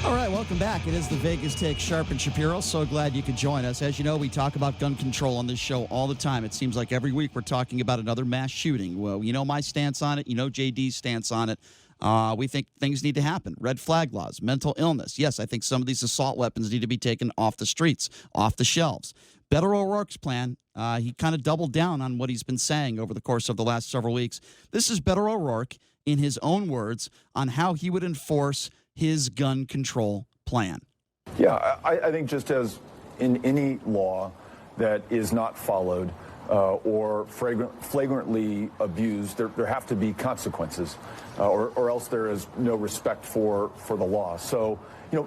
All right, welcome back. It is the Vegas Take, Sharp and Shapiro. So glad you could join us. As you know, we talk about gun control on this show all the time. It seems like every week we're talking about another mass shooting. Well, you know my stance on it. You know JD's stance on it. We think things need to happen. Red flag laws, mental illness. Yes, I think some of these assault weapons need to be taken off the streets, off the shelves. Beto O'Rourke's plan, he kind of doubled down on what he's been saying over the course of the last several weeks. This is Beto O'Rourke, in his own words, on how he would enforce his gun control plan. Yeah, I think just as in any law that is not followed or flagrantly abused, there have to be consequences, or else there is no respect for the law. So,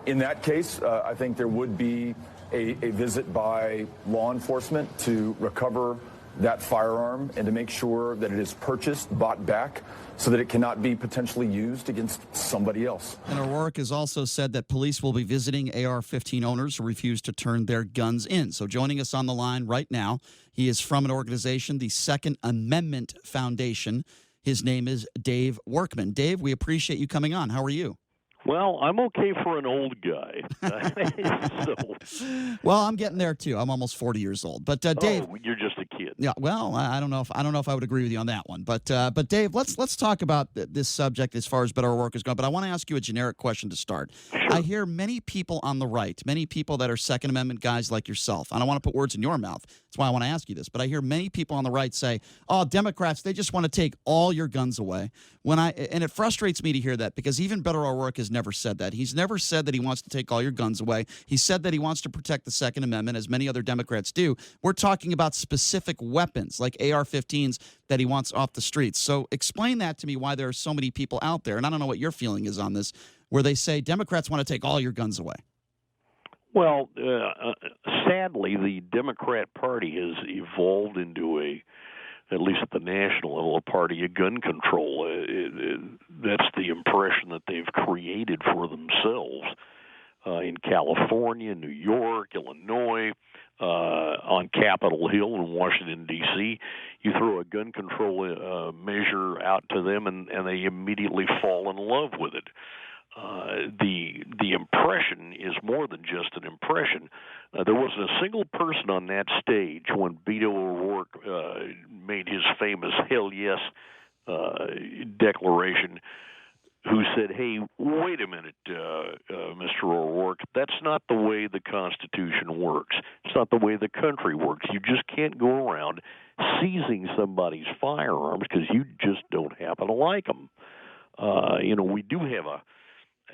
in that case, I think there would be a visit by law enforcement to recover that firearm and to make sure that it is purchased, bought back, so that it cannot be potentially used against somebody else. And O'Rourke has also said that police will be visiting AR-15 owners who refuse to turn their guns in. So joining us on the line right now, he is from an organization, the Second Amendment Foundation. His name is Dave Workman. Dave, we appreciate you coming on. How are you? Well, I'm okay for an old guy. Well, I'm getting there too. I'm almost 40 years old. But Dave, you're just a kid. Yeah. Well, I don't know if I would agree with you on that one. But Dave, let's talk about this subject as far as Beto O'Rourke is going. But I want to ask you a generic question to start. Sure. I hear many people on the right, many people that are Second Amendment guys like yourself. I don't want to put words in your mouth. That's why I want to ask you this. But I hear many people on the right say, "Oh, Democrats, they just want to take all your guns away." And it frustrates me to hear that, because even Beto O'Rourke has never said that. He's never said that he wants to take all your guns away. He said that he wants to protect the Second Amendment, as many other Democrats do. We're talking about specific weapons like AR-15s that he wants off the streets. So explain that to me, why there are so many people out there, and I don't know what your feeling is on this, where they say Democrats want to take all your guns away. Well, sadly, the Democrat Party has evolved into at least at the national level, a party of gun control. That's the impression that they've created for themselves in California, New York, Illinois, on Capitol Hill in Washington, D.C. You throw a gun control measure out to them, and they immediately fall in love with it. The impression is more than just an impression. There wasn't a single person on that stage when Beto O'Rourke made his famous "Hell Yes" declaration who said, "Hey, wait a minute, Mr. O'Rourke, that's not the way the Constitution works. It's not the way the country works. You just can't go around seizing somebody's firearms because you just don't happen to like them." We do have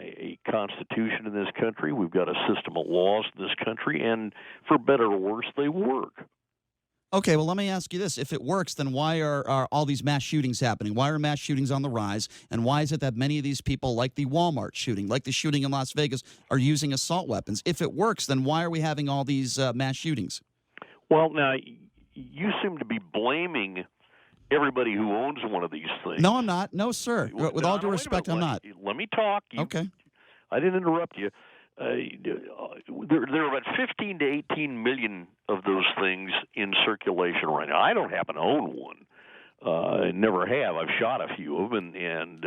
a constitution in this country. We've got a system of laws in this country, and for better or worse, they work. Okay, well, let me ask you this. If it works, then why are all these mass shootings happening? Why are mass shootings on the rise? And why is it that many of these people, like the Walmart shooting, like the shooting in Las Vegas, are using assault weapons? If it works, then why are we having all these mass shootings? Well, now, you seem to be blaming everybody who owns one of these things. No, I'm not. No, sir. With all due respect, I'm not. Let me talk. Okay. I didn't interrupt you. There are about 15 to 18 million of those things in circulation right now. I don't happen to own one. I never have. I've shot a few of them, and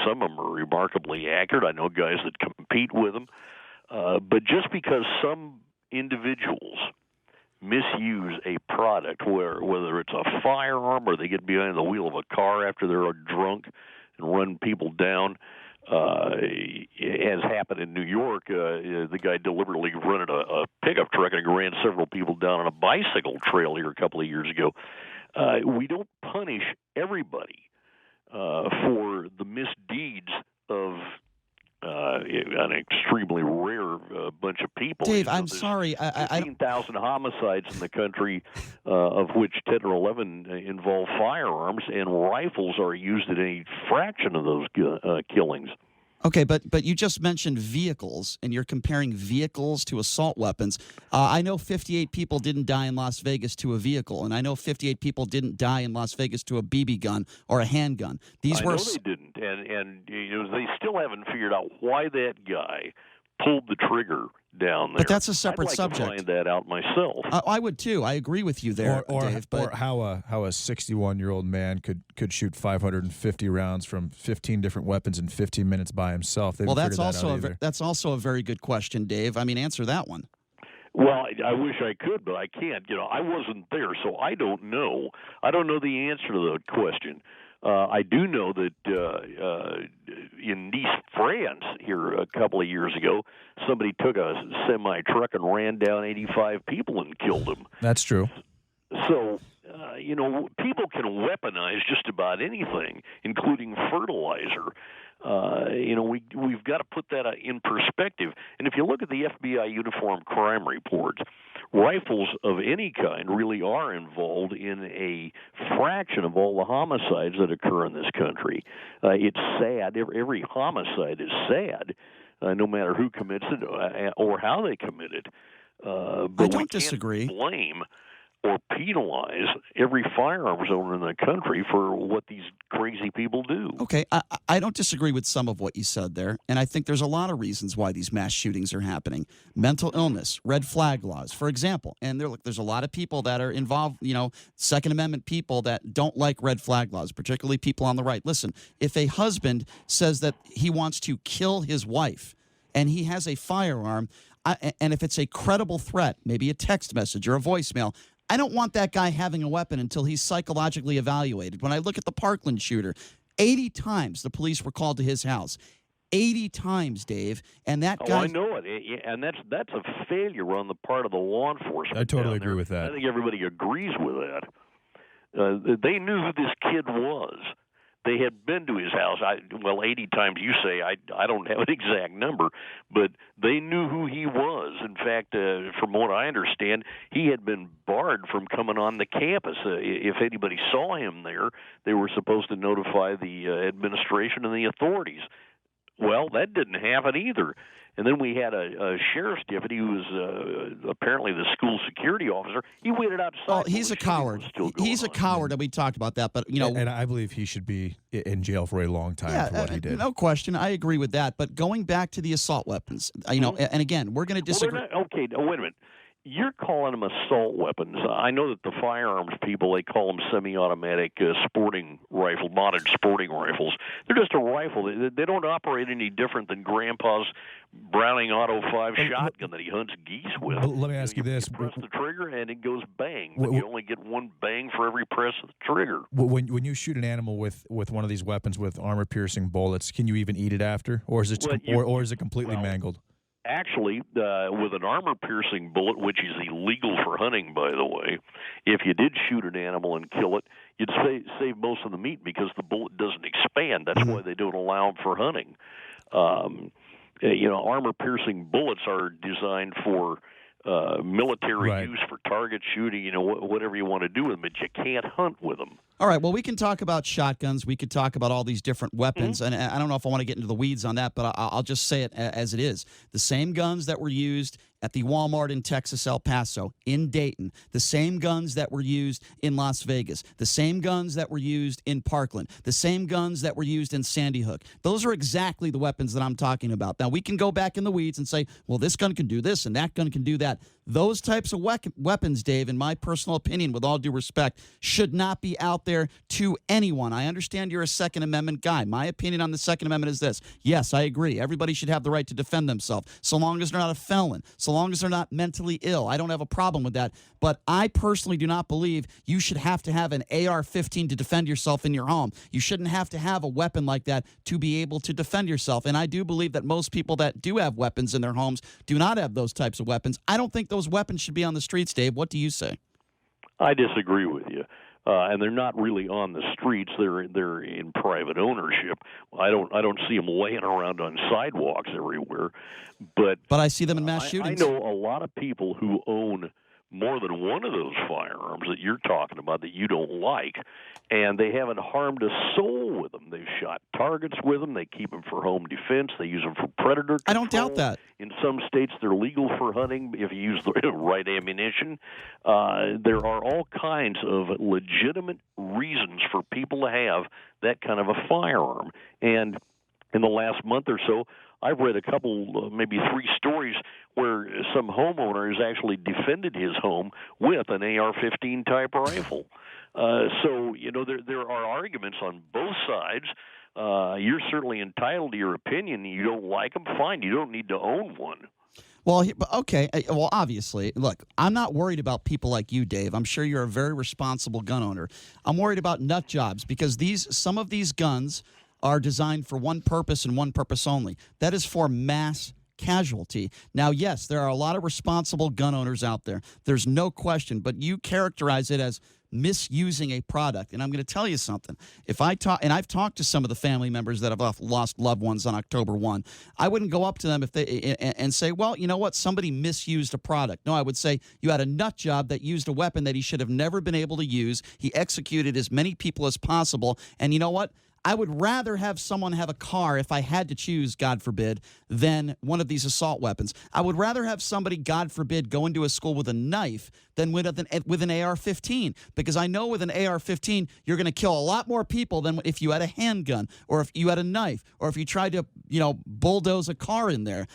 some of them are remarkably accurate. I know guys that compete with them. But just because some individuals misuse a product, whether it's a firearm or they get behind the wheel of a car after they're drunk and run people down, as happened in New York, the guy deliberately rented a pickup truck and ran several people down on a bicycle trail here a couple of years ago. We don't punish everybody for the misdeeds of an extremely rare bunch of people. Dave, I'm sorry. 15,000 homicides in the country, of which 10 or 11 involve firearms, and rifles are used in a fraction of those killings. Okay, but you just mentioned vehicles, and you're comparing vehicles to assault weapons. I know 58 people didn't die in Las Vegas to a vehicle, and I know 58 people didn't die in Las Vegas to a BB gun or a handgun. I know they didn't, and they still haven't figured out why that guy pulled the trigger down there. But that's a separate I'd like subject. to find that out myself. I would too. I agree with you there, Dave. But or how a 61-year-old man could shoot 550 rounds from 15 different weapons in 15 minutes by himself. Well, that's also a very good question, Dave. I mean, answer that one. Well, I wish I could, but I can't. I wasn't there, so I don't know. I don't know the answer to that question. I do know that in Nice, France, here a couple of years ago, somebody took a semi-truck and ran down 85 people and killed them. That's true. So, people can weaponize just about anything, including fertilizer. We've got to put that in perspective. And if you look at the FBI uniform crime reports, rifles of any kind really are involved in a fraction of all the homicides that occur in this country. It's sad. Every homicide is sad, no matter who commits it or how they commit it. But I don't we can't disagree. blame or penalize every firearms owner in the country for what these crazy people do. Okay, I don't disagree with some of what you said there, and I think there's a lot of reasons why these mass shootings are happening. Mental illness, red flag laws, for example, and there's a lot of people that are involved, Second Amendment people that don't like red flag laws, particularly people on the right. Listen, if a husband says that he wants to kill his wife and he has a firearm, and if it's a credible threat, maybe a text message or a voicemail, I don't want that guy having a weapon until he's psychologically evaluated. When I look at the Parkland shooter, 80 times the police were called to his house. 80 times, Dave, and that guy. Oh, I know it, and that's a failure on the part of the law enforcement. I totally agree with that. I think everybody agrees with that. They knew who this kid was. They had been to his house. 80 times you say. I don't have an exact number, but they knew who he was. In fact, from what I understand, he had been barred from coming on the campus. If anybody saw him there, they were supposed to notify the administration and the authorities. Well, that didn't happen either. And then we had a sheriff's deputy who was apparently the school security officer. He waited outside. Well, he's a coward. He's a coward, and we talked about that. But and I believe he should be in jail for a long time for what he did. No question, I agree with that. But going back to the assault weapons, and again, we're going to disagree. Okay, wait a minute. You're calling them assault weapons. I know that the firearms people, they call them semi-automatic sporting rifle, modded sporting rifles. They're just a rifle. They don't operate any different than Grandpa's Browning Auto 5 shotgun that he hunts geese with. Let me ask you this. You press the trigger and it goes bang. But you only get one bang for every press of the trigger. When you shoot an animal with one of these weapons with armor-piercing bullets, can you even eat it after? Or is it, or is it completely mangled? Actually, with an armor-piercing bullet, which is illegal for hunting, by the way, if you did shoot an animal and kill it, you'd save most of the meat because the bullet doesn't expand. That's why they don't allow them for hunting. Armor-piercing bullets are designed for military use, for target shooting, whatever you want to do with them, but you can't hunt with them. All right, well, we can talk about shotguns. We could talk about all these different weapons, and I don't know if I want to get into the weeds on that, but I'll just say it as it is. The same guns that were used at the Walmart in Texas, El Paso, in Dayton, the same guns that were used in Las Vegas, the same guns that were used in Parkland, the same guns that were used in Sandy Hook. Those are exactly the weapons that I'm talking about. Now, we can go back in the weeds and say, well, this gun can do this and that gun can do that. Those types of weapons, Dave, in my personal opinion, with all due respect, should not be out there to anyone. I understand you're a Second Amendment guy. My opinion on the Second Amendment is this. Yes, I agree. Everybody should have the right to defend themselves, so long as they're not a felon, so long as they're not mentally ill. I don't have a problem with that. But I personally do not believe you should have to have an AR-15 to defend yourself in your home. You shouldn't have to have a weapon like that to be able to defend yourself. And I do believe that most people that do have weapons in their homes do not have those types of weapons. I don't think those weapons should be on the streets, Dave. What do you say? I disagree with you. And they're not really on the streets. They're in private ownership. I don't see them laying around on sidewalks everywhere. But I see them in mass shootings. I know a lot of people who own more than one of those firearms that you're talking about that you don't like, and they haven't harmed a soul with them. They've shot targets with them. They keep them for home defense. They use them for predator control. I don't doubt that. In some states, they're legal for hunting if you use the right ammunition. There are all kinds of legitimate reasons for people to have that kind of a firearm. And in the last month or so, I've read a couple, maybe 3 stories where some homeowner has actually defended his home with an AR-15 type rifle. So, there are arguments on both sides. You're certainly entitled to your opinion. You don't like them, fine. You don't need to own one. Well, okay. Well, obviously, look, I'm not worried about people like you, Dave. I'm sure you're a very responsible gun owner. I'm worried about nut jobs because some of these guns are designed for one purpose and one purpose only. That is for mass casualty. Now, yes, there are a lot of responsible gun owners out there. There's no question, but you characterize it as misusing a product. And I'm going to tell you something. I've talked to some of the family members that have lost loved ones on October 1. I wouldn't go up to them and say, well, you know what, somebody misused a product. No, I would say you had a nut job that used a weapon that he should have never been able to use. He executed as many people as possible. And you know what? I would rather have someone have a car if I had to choose, God forbid, than one of these assault weapons. I would rather have somebody, God forbid, go into a school with a knife than with an AR-15, because I know with an AR-15 you're going to kill a lot more people than if you had a handgun or if you had a knife or if you tried to, bulldoze a car in there.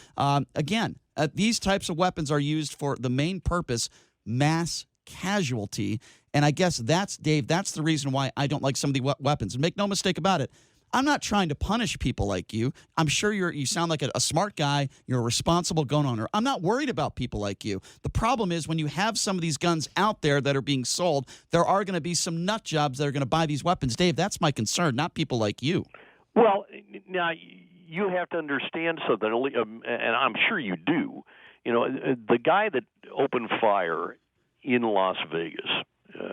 These types of weapons are used for the main purpose, mass casualty. And I guess that's the reason why I don't like some of the weapons. And make no mistake about it, I'm not trying to punish people like you. I'm sure you sound like a smart guy. You're a responsible gun owner. I'm not worried about people like you. The problem is when you have some of these guns out there that are being sold, there are going to be some nut jobs that are going to buy these weapons. Dave, that's my concern, not people like you. Well, now you have to understand something, and I'm sure you do. The guy that opened fire in Las Vegas,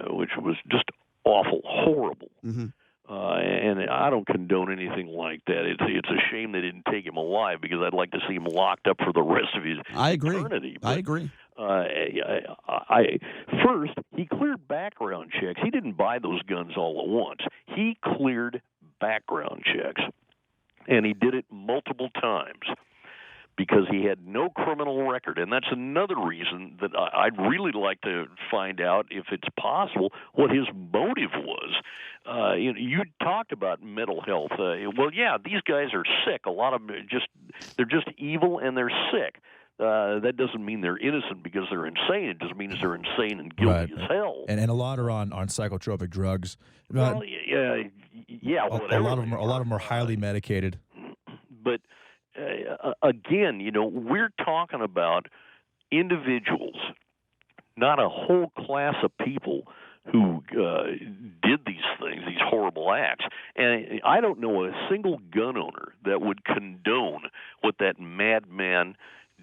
which was just awful, horrible. Mm-hmm. And I don't condone anything like that. It's a shame they didn't take him alive because I'd like to see him locked up for the rest of his eternity. I agree. First, he cleared background checks. He didn't buy those guns all at once. He cleared background checks, and he did it multiple times because he had no criminal record. And that's another reason that I'd really like to find out, if it's possible, what his motive was. You talked about mental health. These guys are sick. A lot of them they're just evil and they're sick. That doesn't mean they're innocent because they're insane. It just means they're insane and guilty as hell. And a lot are on psychotropic drugs. Well, a lot of them are highly medicated. But again, we're talking about individuals, not a whole class of people who did these things, these horrible acts. And I don't know a single gun owner that would condone what that madman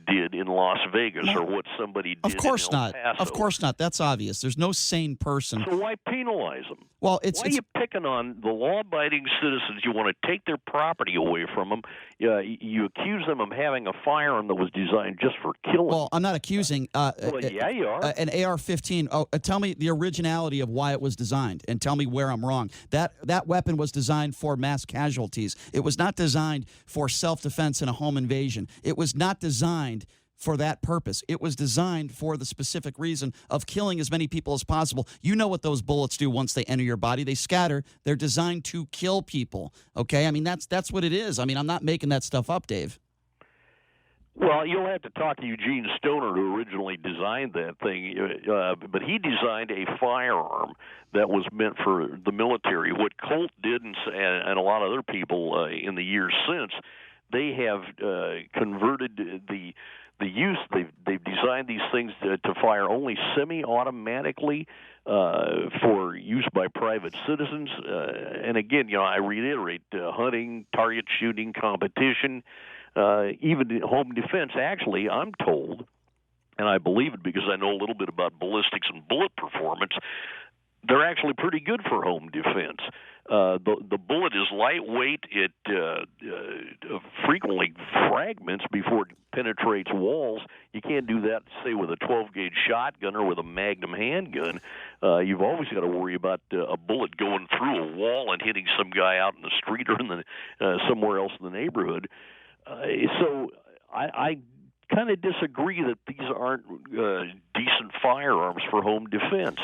did in Las Vegas or what somebody did in El Paso. Of course not. That's obvious. There's no sane person. So why penalize them? Well, why are you picking on the law-abiding citizens? You want to take their property away from them. You accuse them of having a firearm that was designed just for killing. Well, I'm not accusing. You are. An AR-15. Tell me the originality of why it was designed, and tell me where I'm wrong. That weapon was designed for mass casualties. It was not designed for self-defense and a home invasion. It was not designed for that purpose. It was designed for the specific reason of killing as many people as possible. You know what those bullets do once they enter your body. They scatter. They're designed to kill people. Okay? I mean, that's what it is. I mean, I'm not making that stuff up, Dave. Well, you'll have to talk to Eugene Stoner, who originally designed that thing. But he designed a firearm that was meant for the military. What Colt did and a lot of other people in the years since, they have converted the use. They've designed these things to fire only semi-automatically for use by private citizens. And again, I reiterate, hunting, target shooting, competition, even home defense. Actually, I'm told, and I believe it because I know a little bit about ballistics and bullet performance, they're actually pretty good for home defense. The bullet is lightweight. It frequently fragments before it penetrates walls. You can't do that, say, with a 12-gauge shotgun or with a Magnum handgun. You've always got to worry about a bullet going through a wall and hitting some guy out in the street or in somewhere else in the neighborhood. So I kind of disagree that these aren't decent firearms for home defense.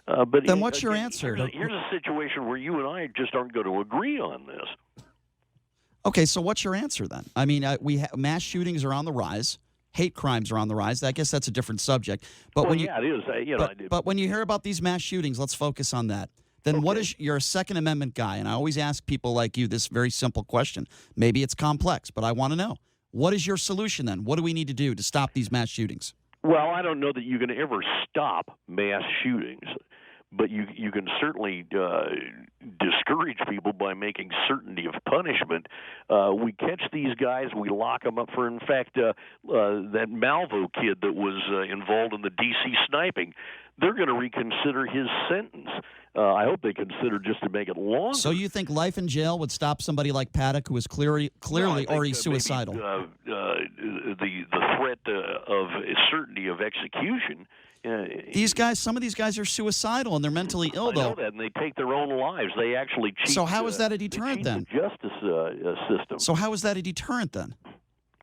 But then what's your answer? Here's a situation where you and I just aren't going to agree on this. Okay, so what's your answer then? I mean, mass shootings are on the rise. Hate crimes are on the rise. I guess that's a different subject. But it is. But when you hear about these mass shootings, let's focus on that. Then what is, you're a Second Amendment guy, and I always ask people like you this very simple question. Maybe it's complex, but I want to know. What is your solution then? What do we need to do to stop these mass shootings? Well, I don't know that you can ever stop mass shootings, but you can certainly discourage people by making certainty of punishment. We catch these guys, we lock them up for, in fact, that Malvo kid that was involved in the D.C. sniping, they're going to reconsider his sentence. I hope they consider just to make it longer. So you think life in jail would stop somebody like Paddock, who was clearly already suicidal? Maybe, the threat of certainty of execution. Some of these guys are suicidal and they're mentally ill, though. I know that, and they take their own lives. They actually cheat. So how is that a deterrent then? The justice system. So how is that a deterrent then?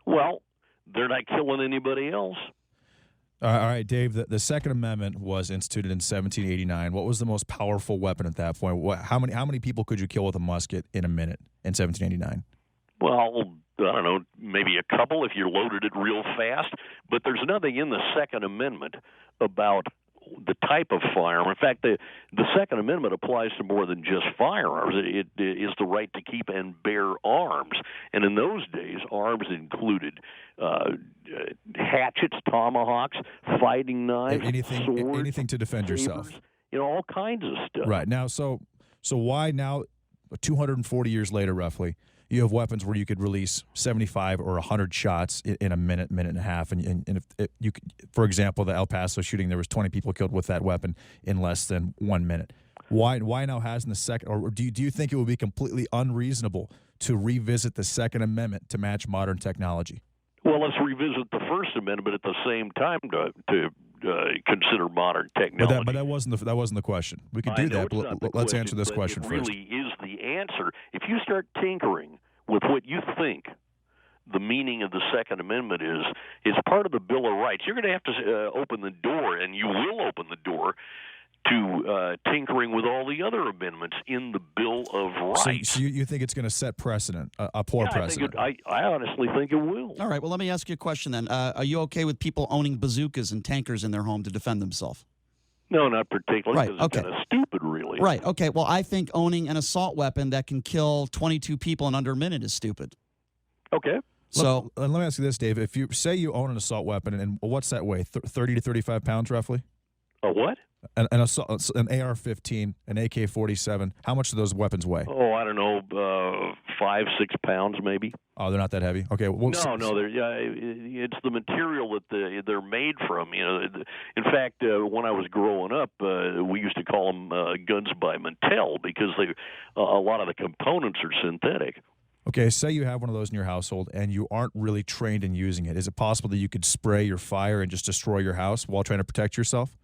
Well, they're not killing anybody else. All right, Dave, the Second Amendment was instituted in 1789. What was the most powerful weapon at that point? How many people could you kill with a musket in a minute in 1789? Well, I don't know, maybe a couple if you loaded it real fast. But there's nothing in the Second Amendment about the type of firearm. In fact, the Second Amendment applies to more than just firearms. It is the right to keep and bear arms. And in those days, arms included hatchets, tomahawks, fighting knives, swords, anything to defend sabers, yourself. All kinds of stuff. Right. Now, so why now, 240 years later, roughly, you have weapons where you could release 75 or 100 shots in a minute and a half. And if you could, for example, the El Paso shooting, there was 20 people killed with that weapon in less than 1 minute. Why now hasn't the second, or do you think it would be completely unreasonable to revisit the Second Amendment to match modern technology? Well, let's revisit the First Amendment at the same time to consider modern technology. But that wasn't the question. We could do that, but let's answer this question first. It really is the answer. If you start tinkering with what you think the meaning of the Second Amendment is, it's part of the Bill of Rights. You're going to have to open the door, and you will open the door to tinkering with all the other amendments in the Bill of Rights. So you think it's going to set precedent, a poor precedent? I honestly think it will. All right, well, let me ask you a question then. Are you okay with people owning bazookas and tankers in their home to defend themselves? No, not particularly, right, because it's kind of stupid, really. Right, okay. Well, I think owning an assault weapon that can kill 22 people in under a minute is stupid. Okay. So let me ask you this, Dave. If you say you own an assault weapon, and what's that weigh, 30 to 35 pounds roughly? A what? An AR-15, an AK-47. How much do those weapons weigh? Oh, I don't know, 5-6 pounds maybe. Oh, they're not that heavy. Okay. Well, no, it's the material that they're made from. In fact, when I was growing up, we used to call them guns by Mattel because a lot of the components are synthetic. Okay, say you have one of those in your household and you aren't really trained in using it. Is it possible that you could spray your fire and just destroy your house while trying to protect yourself?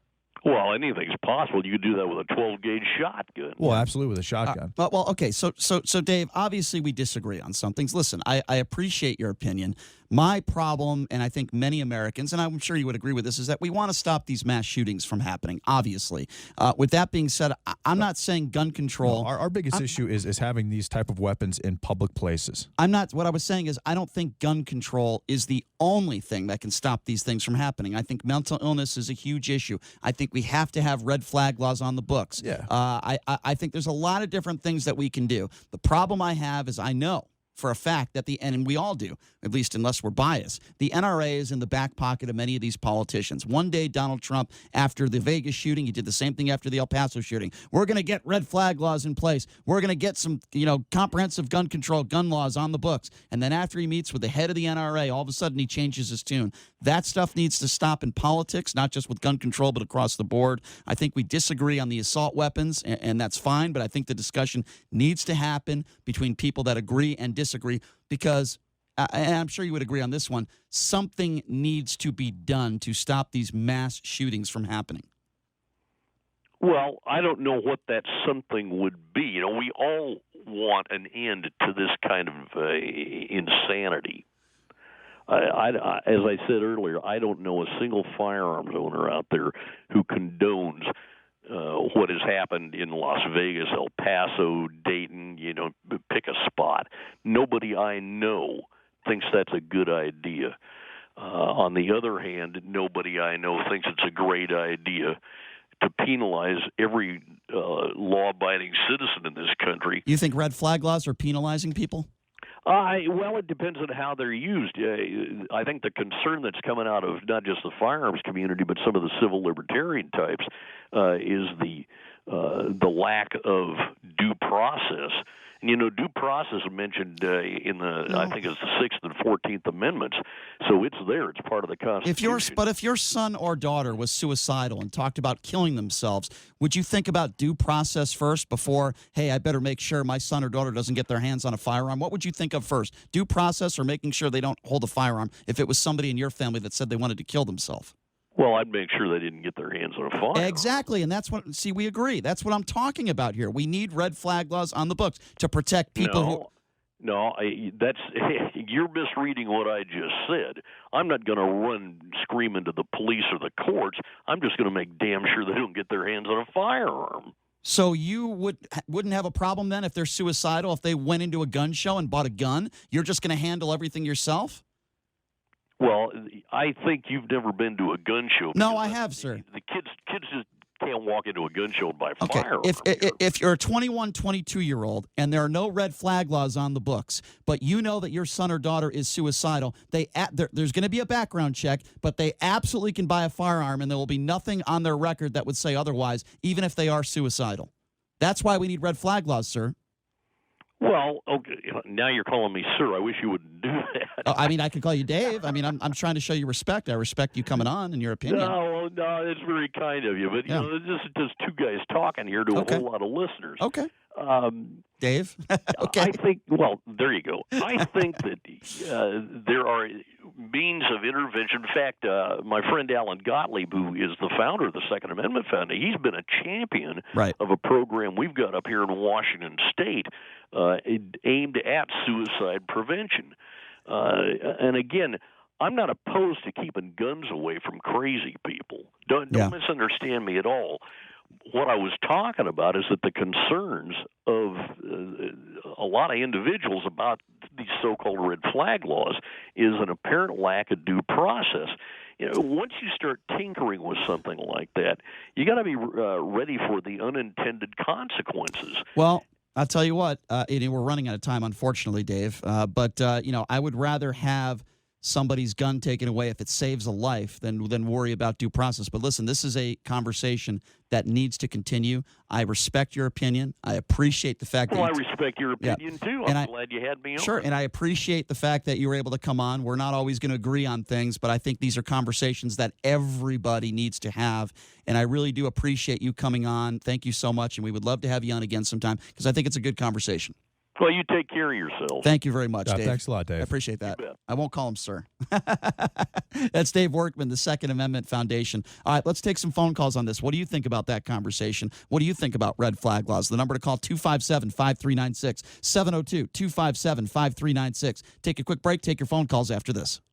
Well, anything's possible. You could do that with a 12-gauge shotgun. Well, absolutely, with a shotgun. Okay. So, Dave, obviously we disagree on some things. Listen, I appreciate your opinion. My problem, and I think many Americans, and I'm sure you would agree with this, is that we want to stop these mass shootings from happening, obviously. With that being said, I'm not saying gun control. No, our biggest issue is having these type of weapons in public places. What I was saying is I don't think gun control is the only thing that can stop these things from happening. I think mental illness is a huge issue. I think we have to have red flag laws on the books. Yeah. I think there's a lot of different things that we can do. The problem I have is I know for a fact that and we all do, at least unless we're biased, the NRA is in the back pocket of many of these politicians. One day, Donald Trump, after the Vegas shooting, he did the same thing after the El Paso shooting. We're going to get red flag laws in place. We're going to get some, comprehensive gun control, gun laws on the books. And then after he meets with the head of the NRA, all of a sudden he changes his tune. That stuff needs to stop in politics, not just with gun control, but across the board. I think we disagree on the assault weapons, and that's fine, but I think the discussion needs to happen between people that agree and disagree because, and I'm sure you would agree on this one, something needs to be done to stop these mass shootings from happening. Well, I don't know what that something would be. We all want an end to this kind of insanity. As I said earlier, I don't know a single firearms owner out there who condones what has happened in Las Vegas, El Paso, Dayton, and pick a spot. Nobody I know thinks that's a good idea. On the other hand, nobody I know thinks it's a great idea to penalize every law-abiding citizen in this country. You think red flag laws are penalizing people? Well, it depends on how they're used. I think the concern that's coming out of not just the firearms community, but some of the civil libertarian types, is the lack of due process. And, due process is mentioned in I think it's the 6th and 14th Amendments. So it's there. It's part of the Constitution. But if your son or daughter was suicidal and talked about killing themselves, would you think about due process first before, hey, I better make sure my son or daughter doesn't get their hands on a firearm? What would you think of first, due process or making sure they don't hold a firearm if it was somebody in your family that said they wanted to kill themselves? Well, I'd make sure they didn't get their hands on a firearm. Exactly, and that's what. See, we agree. That's what I'm talking about here. We need red flag laws on the books to protect people. That's you're misreading what I just said. I'm not going to run screaming to the police or the courts. I'm just going to make damn sure they don't get their hands on a firearm. So you wouldn't have a problem then if they're suicidal, if they went into a gun show and bought a gun? You're just going to handle everything yourself? Well, I think you've never been to a gun show. No, I have, sir. The kids just can't walk into a gun show and buy okay. firearms. If you're a 21, 22-year-old and there are no red flag laws on the books, but you know that your son or daughter is suicidal, there's going to be a background check, but they absolutely can buy a firearm, and there will be nothing on their record that would say otherwise, even if they are suicidal. That's why we need red flag laws, sir. Well, okay. Now you're calling me sir. I wish you wouldn't do that. I mean, I could call you Dave. I mean, I'm trying to show you respect. I respect you coming on and your opinion. No, it's very kind of you. But this is just two guys talking here to a whole lot of listeners. Okay. Dave. Okay. I think. Well, there you go. I think that there are means of intervention. In fact, my friend Alan Gottlieb, who is the founder of the Second Amendment Foundation, he's been a champion of a program we've got up here in Washington State aimed at suicide prevention. And again, I'm not opposed to keeping guns away from crazy people. Don't misunderstand me at all. What I was talking about is that the concerns of a lot of individuals about these so-called red flag laws is an apparent lack of due process. Once you start tinkering with something like that, you got to be ready for the unintended consequences. Well, I'll tell you what, we're running out of time, unfortunately, Dave. But I would rather have somebody's gun taken away if it saves a life than worry about due process. But listen, this is a conversation that needs to continue. I respect your opinion. I appreciate the fact that I respect your opinion too. I'm glad you had me on. Sure, and I appreciate the fact that you were able to come on. We're not always going to agree on things, but I think these are conversations that everybody needs to have. And I really do appreciate you coming on. Thank you so much, and we would love to have you on again sometime because I think it's a good conversation. Well, you take care of yourself. Thank you very much, Dave. Thanks a lot, Dave. I appreciate that. I won't call him sir. That's Dave Workman, the Second Amendment Foundation. All right, let's take some phone calls on this. What do you think about that conversation? What do you think about red flag laws? The number to call, 257-5396, 702-257-5396. Take a quick break. Take your phone calls after this.